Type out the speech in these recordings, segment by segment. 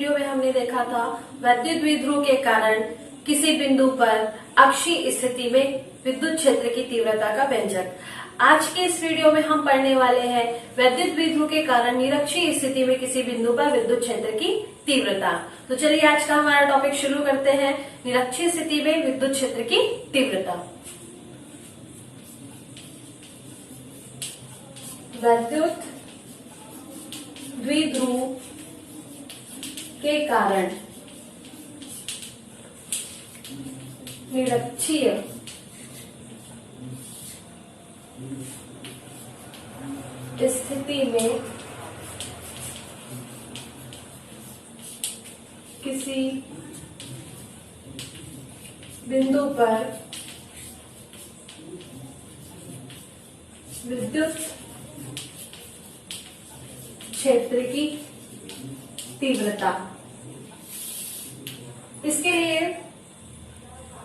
Video में हमने देखा था वैद्युत द्विध्रुव के कारण किसी बिंदु पर अक्षीय स्थिति में विद्युत क्षेत्र की तीव्रता का व्यंजक। आज के इस वीडियो में हम पढ़ने वाले हैं वैद्युत द्विध्रुव के कारण निरक्षीय स्थिति में किसी बिंदु पर विद्युत क्षेत्र की तीव्रता। तो चलिए आज का हमारा टॉपिक शुरू करते हैं, निरक्षीय स्थिति में विद्युत क्षेत्र की तीव्रता। वैद्युत द्विध्रुव के कारण निरक्षीय स्थिति में किसी बिंदु पर विद्युत क्षेत्र की तीव्रता। इसके लिए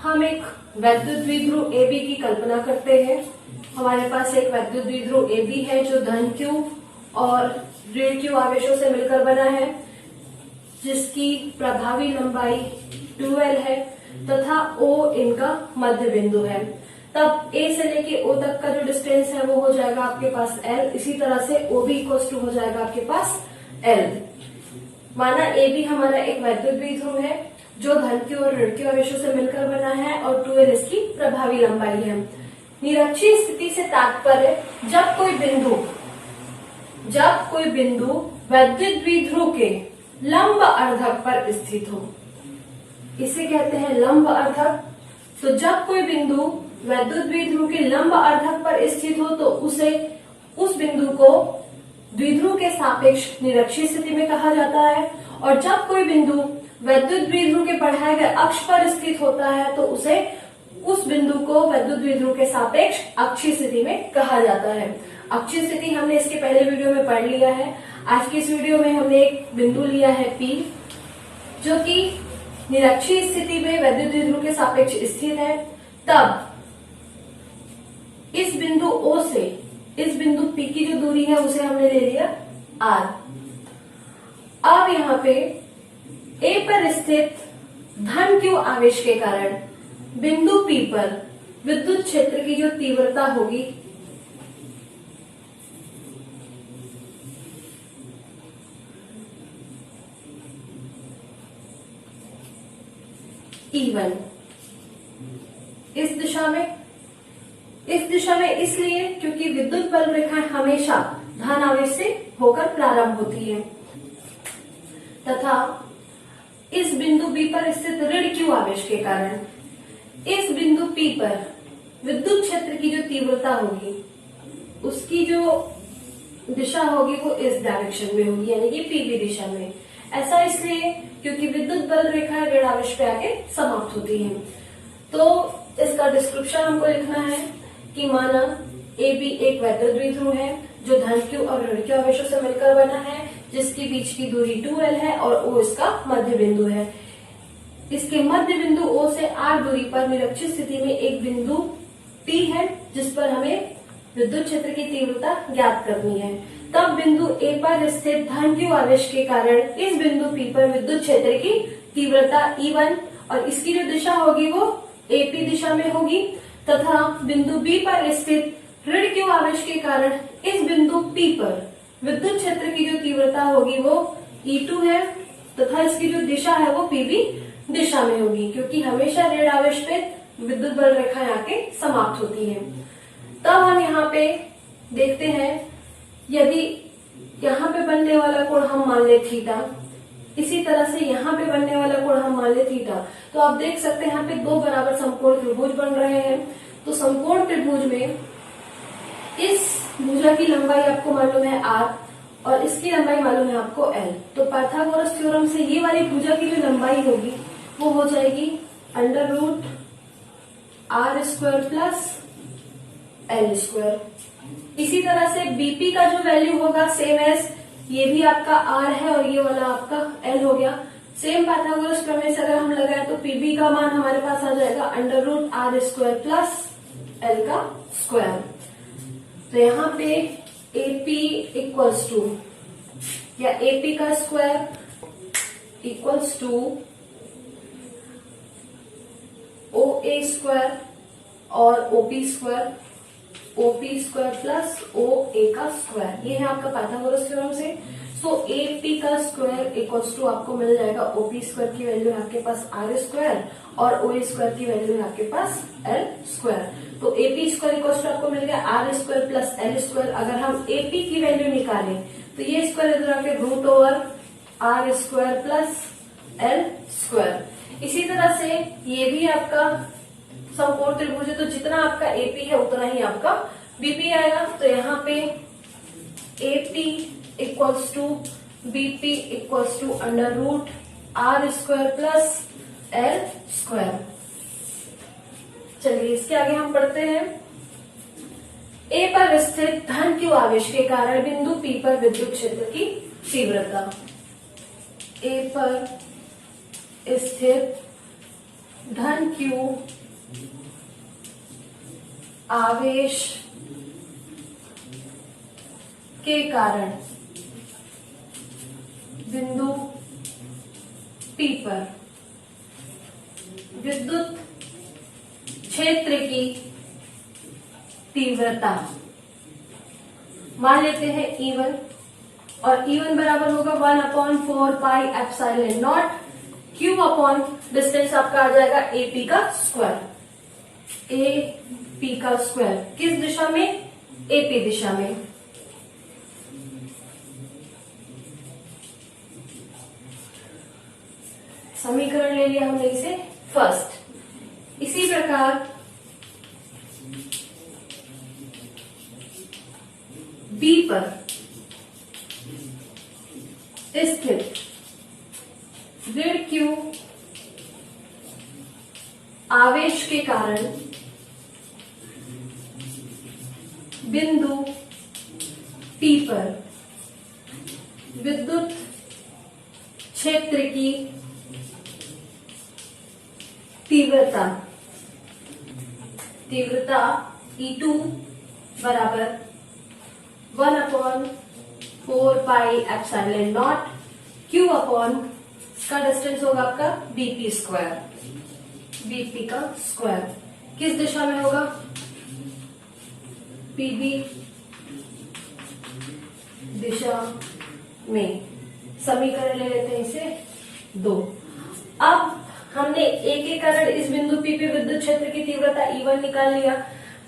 हम एक वैद्युत द्विध्रुव AB की कल्पना करते हैं। हमारे पास एक वैद्युत द्विध्रुव AB है जो धन Q और ऋण Q आवेशों से मिलकर बना है, जिसकी प्रभावी लंबाई 2L है तथा O इनका मध्य बिंदु है। तब A से लेके O तक का जो डिस्टेंस है वो हो जाएगा आपके पास L। इसी तरह से OB इक्वल्स टू हो जाएगा आपके पास L। माना AB हमारा एक वैद्युत द्विध्रुव है जो धन Q और ऋण Q आवेशों से मिलकर बना है और 2L इसकी प्रभावी लंबाई है। निरक्षीय स्थिति से तात्पर्य जब कोई बिंदु वैद्युत द्विध्रुव के लंब अर्धक पर स्थित हो, इसे कहते हैं लंब अर्धक। तो जब कोई बिंदु वैद्युत द्विध्रुव के लंब अर्धक पर स्थित हो तो उस बिंदु को द्विध्रुव के सापेक्ष निरक्षीय स्थिति में कहा जाता है। और जब कोई बिंदु वैद्युत द्विध्रुव के बढ़ाए गए अक्ष पर स्थित होता है तो उस बिंदु को वैद्युत द्विध्रुव के सापेक्ष अक्षीय स्थिति में कहा जाता है। अक्षीय स्थिति हमने इसके पहले वीडियो में पढ़ लिया है। आज की इस वीडियो में हमने एक बिंदु लिया है P, जो कि निरक्षीय स्थिति में वैद्युत द्विध्रुव के सापेक्ष स्थित है। तब इस बिंदु O से इस बिंदु P की जो दूरी है उसे हमने ले लिया R। अब यहाँ पे A पर स्थित धन Q आवेश के कारण बिंदु P पर विद्युत क्षेत्र की जो तीव्रता होगी E1 इस दिशा में इसलिए क्योंकि विद्युत बल रेखाएं हमेशा धन आवेश से होकर प्रारंभ होती है तथा इस बिंदु B पर स्थित ऋण Q आवेश के कारण इस बिंदु P पर विद्युत क्षेत्र की जो तीव्रता होगी उसकी जो दिशा होगी वो इस डायरेक्शन में होगी, यानी कि PB दिशा में। ऐसा इसलिए क्योंकि विद्युत बल रेखाएं ऋण आवेश पे आके समाप्त होती हैं। तो इसका डिस्क्रिप्शन हमको लिखना है कि माना AB एक वैद्युत द्विध्रुव है जो धन Q और ऋण Q आवेशों से मिलकर बना है, जिसके बीच की दूरी 2L है और O इसका मध्य बिंदु है। इसके मध्य बिंदु O से R दूरी पर निरक्षीय स्थिति में एक बिंदु P है जिस पर हमें विद्युत क्षेत्र की तीव्रता ज्ञात करनी है। तब बिंदु A पर स्थित धन Q आवेश के कारण इस बिंदु P पर विद्युत क्षेत्र की तीव्रता E1 और इसकी जो दिशा होगी वो AP दिशा में होगी तथा बिंदु B पर स्थित ऋण Q आवेश के कारण इस बिंदु P पर विद्युत क्षेत्र की जो तीव्रता होगी वो E2 है तथा इसकी जो दिशा है वो PB दिशा में होगी, क्योंकि हमेशा ऋण आवेश पे विद्युत बल रेखाएं आके समाप्त होती हैं। तब हम यहाँ पे देखते हैं, यदि यहाँ पे बनने वाला कोण हम मान ले थीटा, इसी तरह से यहाँ पे बनने वाला कोण हम मान ले थीटा, तो आप देख सकते हैं यहाँ पे दो बराबर समकोण त्रिभुज बन रहे हैं। तो समकोण त्रिभुज में इस भुजा की लंबाई आपको मालूम है R और इसकी लंबाई मालूम है आपको L। तो पाइथागोरस थ्योरम से ये वाली भुजा की जो लंबाई होगी वो हो जाएगी √R² प्लस L²। इसी तरह से BP का जो वैल्यू होगा सेम एज ये भी आपका R है और ये वाला आपका L हो गया। सेम पाइथागोरस प्रमेय से अगर हम लगाए तो PB का मान हमारे पास आ जाएगा √R² प्लस L का स्क्वायर। तो यहाँ पे AP इक्वल्स टू या AP का square equals to OA square और OP square, OP square plus OA का स्क्वायर, ये है आपका पाइथागोरस थ्योरम से। सो AP का स्क्वायर इक्वल्स टू आपको मिल जाएगा OP स्क्वायर की वैल्यू है आपके पास R स्क्वायर और OA स्क्वायर की वैल्यू है आपके पास L स्क्वायर। तो AP स्क्वायर इक्वल्स टू आपको मिल गया R square plus L square. अगर हम AP की वैल्यू निकालें तो ये स्क्वायर इधर आके root over R square plus L square. इसी तरह से ये भी आपका समकोण त्रिभुज है, तो जितना आपका AP है उतना ही आपका BP आएगा। तो यहाँ पे AP equals to BP equals to under root R square plus L square. चलिए इसके आगे हम पढ़ते हैं। A पर स्थित धन Q आवेश के कारण बिंदु P पर विद्युत क्षेत्र की तीव्रता। A पर स्थित धन Q आवेश के कारण बिंदु P पर विद्युत क्षेत्र की तीव्रता मान लेते हैं E1, और E1 बराबर होगा 1/4 pi epsilon not Q upon distance आपका आ जाएगा AP का स्क्वायर। AP का स्क्वायर किस दिशा में? AP दिशा में। समीकरण ले लिया हमने इसे फर्स्ट। इसी प्रकार B पर स्थित ऋण Q आवेश के कारण बिंदु P पर विद्युत क्षेत्र की तीव्रता E2 बराबर 1/4 pi epsilon not Q upon का डिस्टेंस होगा आपका BP स्क्वायर। BP का स्क्वायर किस दिशा में होगा? PB दिशा में। समीकरण ले लेते हैं इसे 2। अब हमने A के कारण इस बिंदु P पे विद्युत क्षेत्र की तीव्रता E1 निकाल लिया,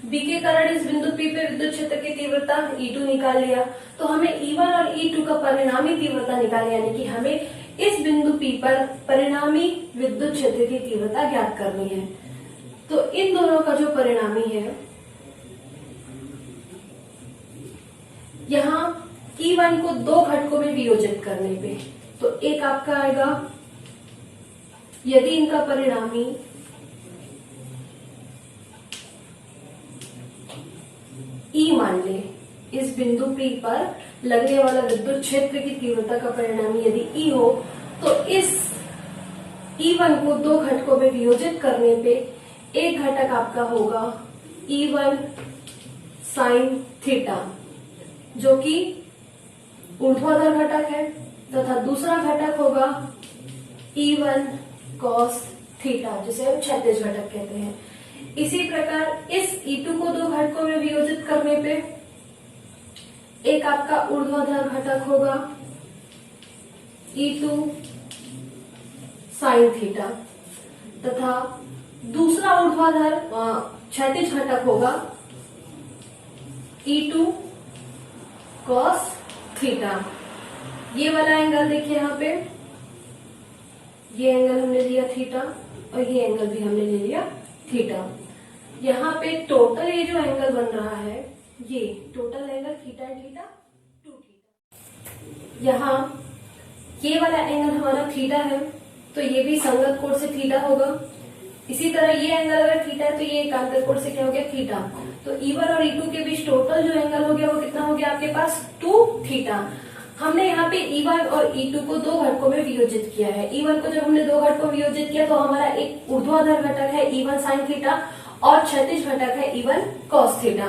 B के कारण इस बिंदु P पे विद्युत क्षेत्र की तीव्रता E2 निकाल लिया। तो हमें E1 और E2 का परिणामी तीव्रता निकालनी, यानी कि हमें इस बिंदु P पर परिणामी विद्युत क्षेत्र की तीव्रता ज्ञात करनी है। तो इन दोनों का जो परिणामी है, यहाँ E1 को 2 घटकों में वियोजित करने पे, तो एक आपका आएगा, यदि इनका परिणामी E मान ले, इस बिंदु P पर लगने वाला विद्युत क्षेत्र की तीव्रता का परिणामी यदि E हो, तो इस E1 को 2 घटकों में वियोजित करने पे एक घटक आपका होगा E1 साइन थीटा, जो कि ऊर्ध्वाधर घटक है, तथा दूसरा घटक होगा E1 कॉस थीटा, जिसे हम क्षैतिज घटक कहते हैं। इसी प्रकार इस E2 को 2 घटकों में वियोजित करने पे एक आपका ऊर्ध्वाधर घटक होगा E2 साइन थीटा, तथा दूसरा ऊर्ध्वाधर क्षैतिज घटक होगा E2 कॉस थीटा। ये वाला एंगल देखिए, यहाँ पे ये एंगल हमने लिया थीटा और ये एंगल भी हमने ले लिया थीटा। यहाँ पे टोटल ये जो एंगल बन रहा है, ये total angle theta theta 2 theta. यहाँ ये वाला एंगल हमारा थीटा है, तो ये भी संगत कोण से थीटा होगा। इसी तरह ये एंगल अगर थीटा है तो ये एकांतर कोण से क्या हो गया? थीटा। तो E1 और E2 के बीच टोटल जो एंगल हो गया वो कितना हो गया आपके पास? 2 थीटा। हमने यहाँ पे E1 और E2 को 2 घटकों में वियोजित किया है। E1 को जब हमने 2 घटकों में वियोजित किया तो हमारा एक ऊर्ध्वाधर घटक है E1 साइन थीटा और क्षैतिज घटक है E1 कॉस थीटा।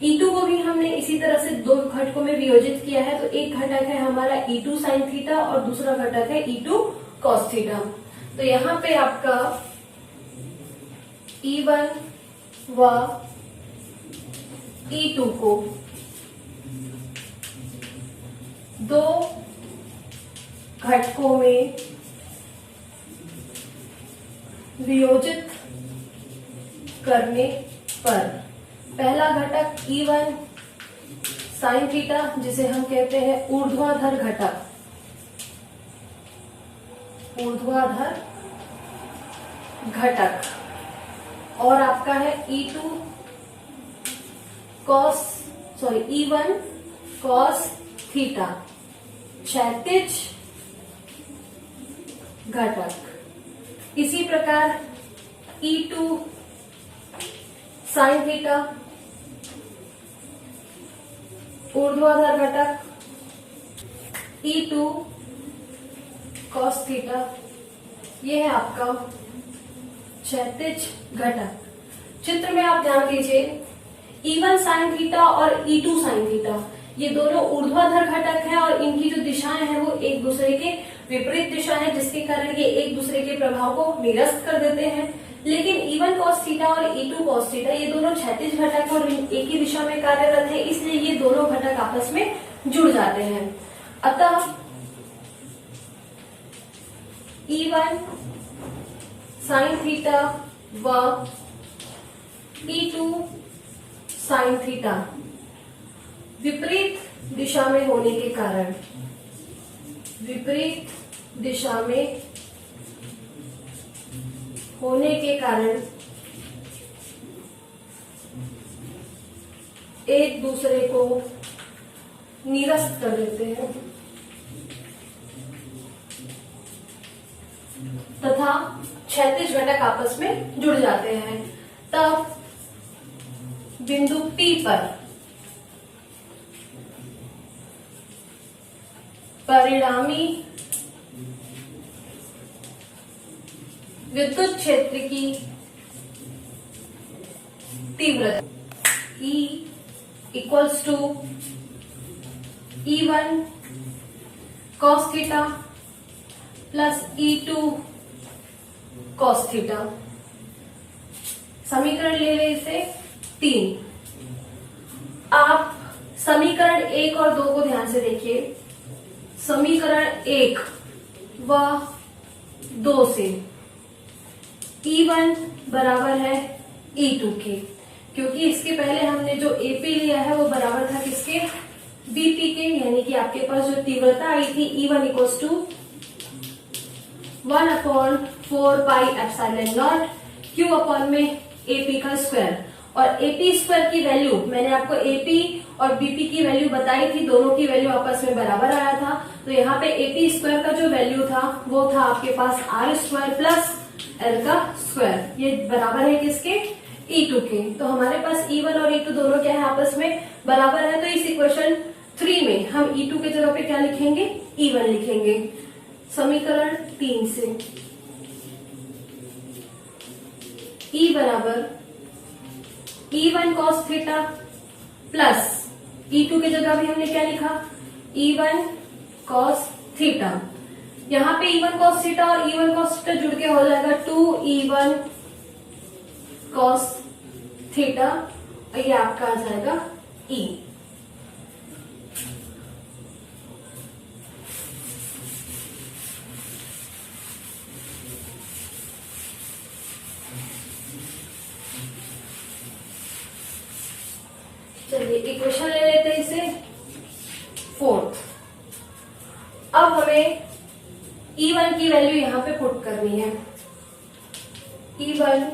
E2 को भी हमने इसी तरह से दो घटकों में वियोजित किया है, तो एक घटक है हमारा E2 साइन थीटा और दूसरा घटक है E2 कॉस थीटा। तो यहाँ पे आपका E1 व E2 को दो घटकों में वियोजित करने पर पहला घटक E1 साइन थीटा, जिसे हम कहते हैं ऊर्ध्वाधर घटक, ऊर्ध्वाधर घटक, और आपका है E1 कॉस थीटा, क्षैतिज घटक। इसी प्रकार E2 साइन थीटा, ऊर्ध्वाधर घटक, E2 कॉस थीटा, ये है आपका क्षैतिज घटक। चित्र में आप ध्यान दीजिए, E1 साइन थीटा और E2 साइन थीटा, ये दोनों ऊर्ध्वाधर घटक हैं और इनकी जो दिशाएं हैं वो एक दूसरे के विपरीत दिशा है, जिसके कारण ये एक दूसरे के प्रभाव को निरस्त कर देते हैं। लेकिन E1 कॉस थीटा और E2 कॉस थीटा ये दोनों क्षैतिज घटक और एक ही दिशा में कार्यरत है, इसलिए ये दोनों घटक आपस में जुड़ जाते हैं। अतः E1 साइन थीटा व E2 साइन थीटा विपरीत दिशा में होने के कारण, विपरीत दिशा में होने के कारण एक दूसरे को निरस्त कर देते हैं तथा क्षैतिज घटक आपस में जुड़ जाते हैं। तब बिंदु P पर परिणामी विद्युत क्षेत्र की तीव्रता E equals to E1 cos theta plus E2 cos theta. समीकरण ले ले इसे 3। आप समीकरण 1 और 2 को ध्यान से देखिए। समीकरण 1 व 2 से E1 बराबर है E2 के, क्योंकि इसके पहले हमने जो AP लिया है वो बराबर था किसके, BP के, यानी कि आपके पास जो तीव्रता आई थी E1 equals to 1/4 pi epsilon not Q upon में AP का स्क्वायर। और AP स्क्वायर की वैल्यू मैंने आपको AP और BP की वैल्यू बताई थी, दोनों की वैल्यू आपस में बराबर आया था। तो यहाँ पे AP स्क्वायर का जो वैल्यू था वो था आपके पास R स्क्वायर प्लस L का स्क्वायर, ये बराबर है किसके, E2 के। तो हमारे पास E1 और E2 दोनों क्या है, आपस में बराबर है। तो इस इक्वेशन 3 में हम E2 के जगह पे क्या लिखेंगे, E1 लिखेंगे। समीकरण 3 से E बराबर E1 cos theta plus E2 की जगह भी हमने क्या लिखा, E1 कॉस थीटा। यहाँ पे E1 कॉस थीटा और E1 कॉस थीटा जुड़ के हो जाएगा 2E1 कॉस थीटा, और ये आपका आ जाएगा E। चलिए इक्वेशन ले लेते हैं इसे 4। अब हमें E1 की वैल्यू यहां पे पुट करनी है। E1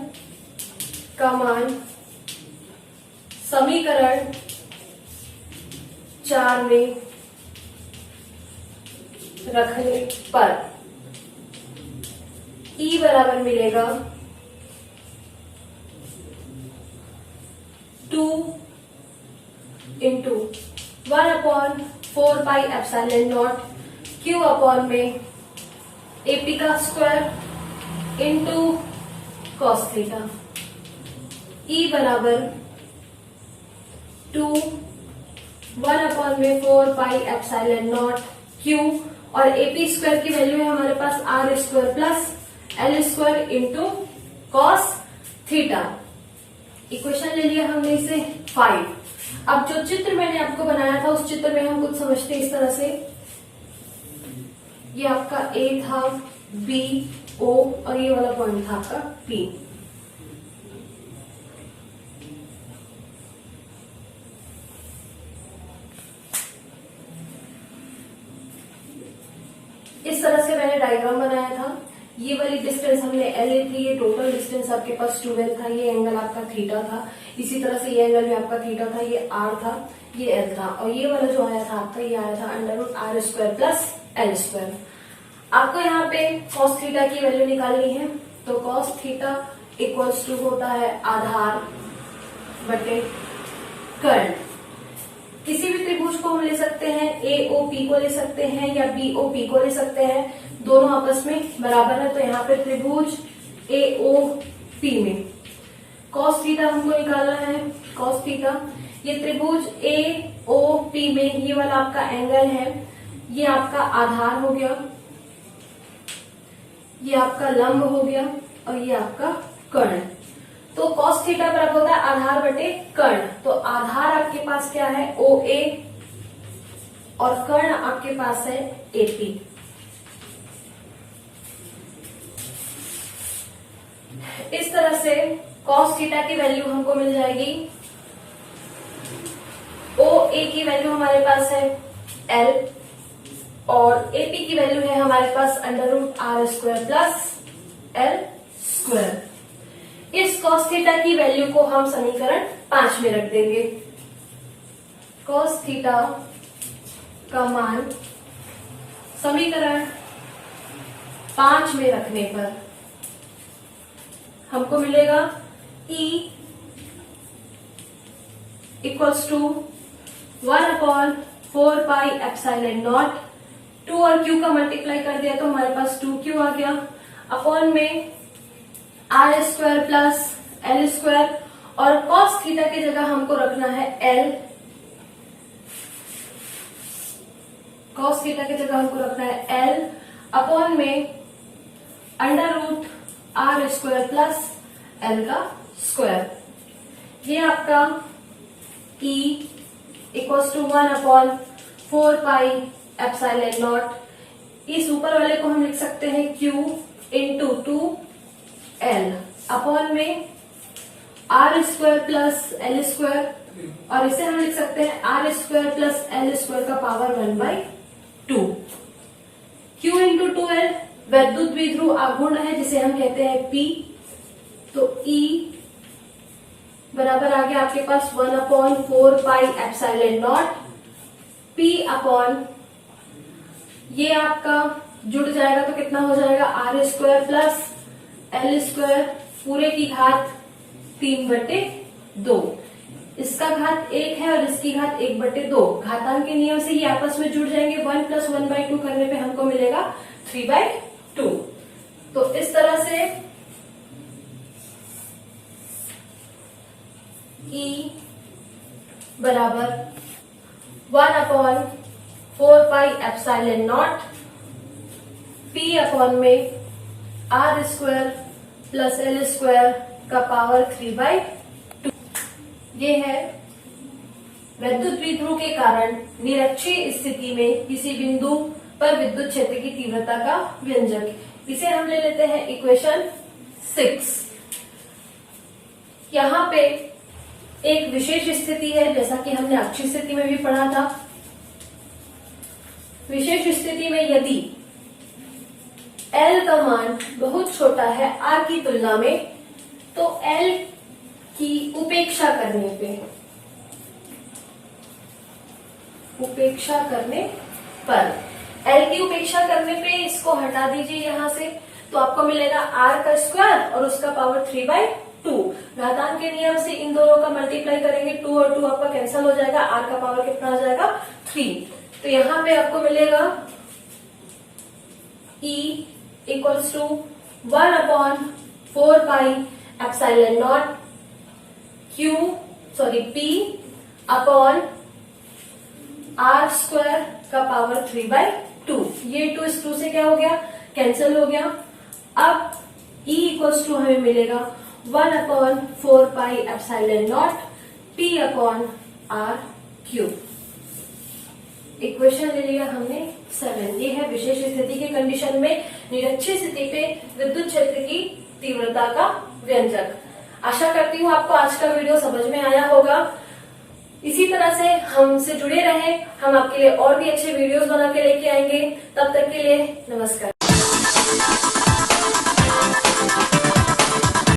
का मान समीकरण 4 में रखने पर E बराबर मिलेगा 2 into 1/4 pi epsilon not Q upon में AP का square into cos theta. E बराबर 2 1/4 पाई एप्सिलॉन नॉट क्यू, और एपी स्क्वायर की वैल्यू है हमारे पास r square plus L square into cos theta. Equation ले लिया हमने इसे 5। अब जो चित्र मैंने आपको बनाया था उस चित्र में हम कुछ समझते इस तरह से, ये आपका ए था, बी, ओ और ये वाला पॉइंट था आपका पी। इस तरह से मैंने डायग्राम बनाया था। ये वाली डिस्टेंस हमने एल ली थी, ये टोटल डिस्टेंस आपके पास 12 था, ये एंगल आपका थीटा था। इसी तरह से ये एंगल भी आपका थीटा था, ये आर था, ये एल था, और ये वाला जो आया था आपका, ये आया था √r square plus L square. आपको यहाँ पे cos थीटा की वैल्यू निकालनी है, तो cos थीटा इक्वल्स टू होता है आधार बटे कर्ण। किसी भी त्रिभुज को हम ले सकते हैं, AOP को ले सकते हैं या BOP को ले सकते हैं, दोनों आपस में बराबर है। तो यहाँ पे त्रिभुज AOP में cos थीटा हमको निकालना है। cos थीटा, ये त्रिभुज AOP में ये वाला आपका एंगल है, ये आपका आधार हो गया, ये आपका लंब हो गया और ये आपका कर्ण। तो cos थीटा बराबर होता है आधार बटे कर्ण। तो आधार आपके पास क्या है, OA, और कर्ण आपके पास है AP। इस तरह से cos थीटा की वैल्यू हमको मिल जाएगी, OA की वैल्यू हमारे पास है L, और AP की वैल्यू है हमारे पास √r square plus L square. इस cos थीटा की वैल्यू को हम समीकरण 5 में रख देंगे। cos थीटा का मान समीकरण 5 में रखने पर हमको मिलेगा E equals to 1/4 pi epsilon naught, 2 और Q का मल्टीप्लाई कर दिया तो हमारे पास 2Q आ गया, अपॉन में R square plus L square, और cos थीटा की जगह हमको रखना है L। cos थीटा की जगह हमको रखना है L, अपॉन में √r स्क्वायर प्लस एल का स्क्वायर। ये आपका E equals to 1/4 pi epsilon naught. इस ऊपर वाले को हम लिख सकते हैं Q इंटू 2L, अपॉन में r square plus L square, और इसे हम लिख सकते हैं r square plus L square का पावर 1/2। Q इंटू 2L वैद्युत द्विध्रुव आघूर्ण है जिसे हम कहते हैं P। तो E बराबर आ गया आपके पास 1/4 pi epsilon naught P upon, ये आपका जुड़ जाएगा तो कितना हो जाएगा, r square plus L square पूरे की घात 3/2। इसका घात 1 है और इसकी घात 1/2। घातांक के नियम से ये आपस में जुड़ जाएंगे, 1 + 1/2 करने पे हमको मिलेगा 3/2। तो इस तरह से E बराबर 1/4 pi epsilon naught P upon में r square plus L square का पावर 3/2। ये है वैद्युत द्विध्रुव के कारण निरक्षीय स्थिति में किसी बिंदु पर विद्युत क्षेत्र की तीव्रता का व्यंजक। इसे हम ले लेते हैं इक्वेशन 6। यहाँ पे एक विशेष स्थिति है, जैसा कि हमने अक्षीय स्थिति में भी पढ़ा था। विशेष स्थिति में यदि L का मान बहुत छोटा है R की तुलना में, तो L की उपेक्षा करने पर L की उपेक्षा करने पे इसको हटा दीजिए यहां से, तो आपको मिलेगा R का स्क्वायर और उसका पावर 3/2। घातांक के नियम से इन दोनों का मल्टीप्लाई करेंगे, 2 और 2 आपका कैंसिल हो जाएगा, R का पावर कितना आ जाएगा, 3। तो यहाँ पे आपको मिलेगा E equals to 1/4 pi epsilon naught P upon R square का पावर 3/2। ये 2 इस 2 से क्या हो गया, कैंसिल हो गया। अब E इक्वल्स टू हमें मिलेगा 1/4πε0 T upon R cube. Equation ले लिया हमने 7। ये है विशेष स्थिति की कंडीशन में निरक्षीय स्थिति पे विद्युत क्षेत्र की तीव्रता का व्यंजक। आशा करती हूँ आपको आज का वीडियो समझ में आया होगा। इसी तरह से हमसे जुड़े रहें, हम आपके लिए और भी अच्छे वीडियोस बना के लेके आएंगे। तब तक के लिए नमस्कार।